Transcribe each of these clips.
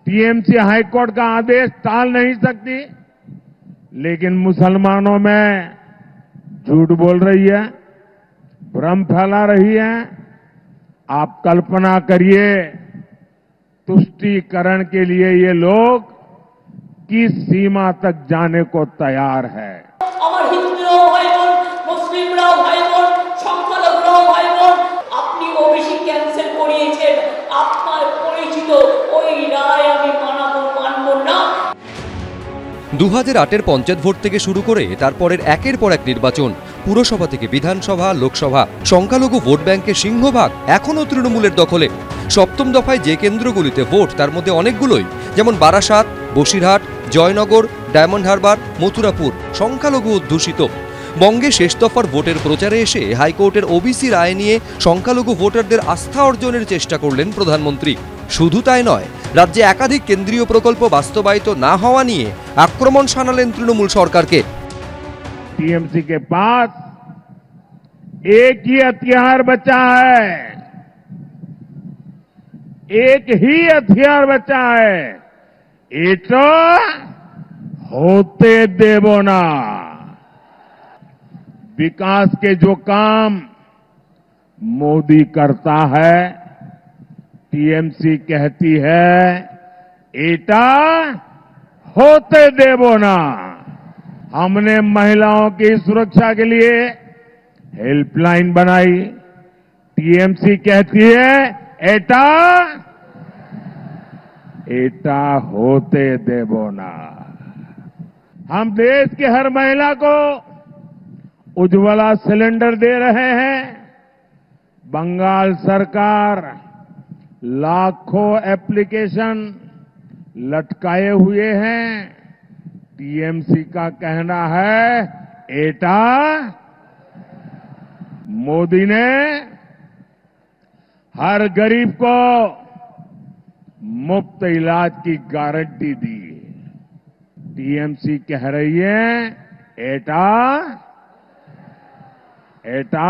TMC high court का आदेश टाल नहीं सकती, लेकिन मुसलमानों में झूठ बोल रही है, भ्रम फैला रही है। आप कल्पना करिए, तुष्टीकरण के लिए ये लोग किस सीमा तक जाने को तैयार है। दो 2008 পঞ্চায়েত ভোট থেকে শুরু করে তারপরের একের পর এক নির্বাচন, পুরসভা থেকে বিধানসভা, লোকসভা, সংখ্যালঘু ভোট ব্যাংকের সিংহভাগ এখনও তৃণমূলের দখলে। সপ্তম দফায় যে কেন্দ্রগুলিতে ভোট, তার মধ্যে অনেকগুলোই, যেমন বারাসাত, বসিরহাট, জয়নগর, ডায়মন্ড হারবার, মথুরাপুর, সংখ্যালঘু অধ্যুষিত। বঙ্গে শেষ দফার ভোটের প্রচারে এসে হাইকোর্টের ওবিসি রায় নিয়ে সংখ্যালঘু ভোটারদের আস্থা অর্জনের চেষ্টা করলেন প্রধানমন্ত্রী। শুধু তাই নয়, রাজ্যে একাধিক কেন্দ্রীয় প্রকল্প বাস্তবায়িত না হওয়া নিয়ে আক্রমণ শানালেন তৃণমূল সরকারকে। टीएमसी के पास एक ही हथियार बचा है, एक ही हथियार बचा है, एटा होते देवो ना। विकास के जो काम मोदी करता है, टीएमसी कहती है एटा होते देवो ना। हमने महिलाओं की सुरक्षा के लिए हेल्पलाइन बनाई, टीएमसी कहती है एटा एटा होते देवो ना। हम देश की हर महिला को उज्ज्वला सिलेंडर दे रहे हैं। बंगाल सरकार लाखों एप्लीकेशन लटकाए हुए हैं। टीएमसी का कहना है एटा मोदी ने हर गरीब को मुफ्त इलाज की गारंटी दी। टीएमसी कह रही है एटा एटा।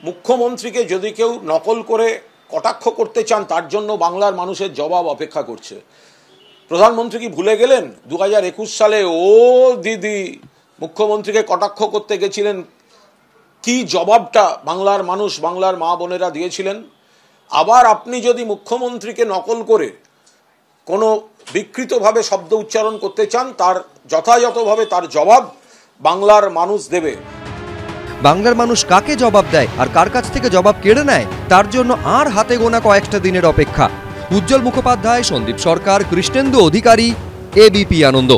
মুখ্যমন্ত্রীকে যদি কেউ নকল করে কটাক্ষ করতে চান, তার জন্য বাংলার মানুষের জবাব অপেক্ষা করছে। প্রধানমন্ত্রী কি ভুলে গেলেন 2021 সালে ও দিদি মুখ্যমন্ত্রীকে কটাক্ষ করতে গেছিলেন, কি জবাবটা বাংলার মানুষ, বাংলার মা বোনেরা দিয়েছিলেন? আবার আপনি যদি মুখ্যমন্ত্রীকে নকল করে কোনো বিকৃতভাবে শব্দ উচ্চারণ করতে চান, তার যথাযথভাবে তার জবাব বাংলার মানুষ দেবে। বাংলার মানুষ কাকে জবাব দেয় আর কার কাছ থেকে জবাব কেড়ে নেয়, তার জন্য আর হাতে গোনা কয়েকটা দিনের অপেক্ষা। উজ্জ্বল মুখোপাধ্যায়, সন্দীপ সরকার, কৃষ্ণেন্দু অধিকারী, এবিপি আনন্দ।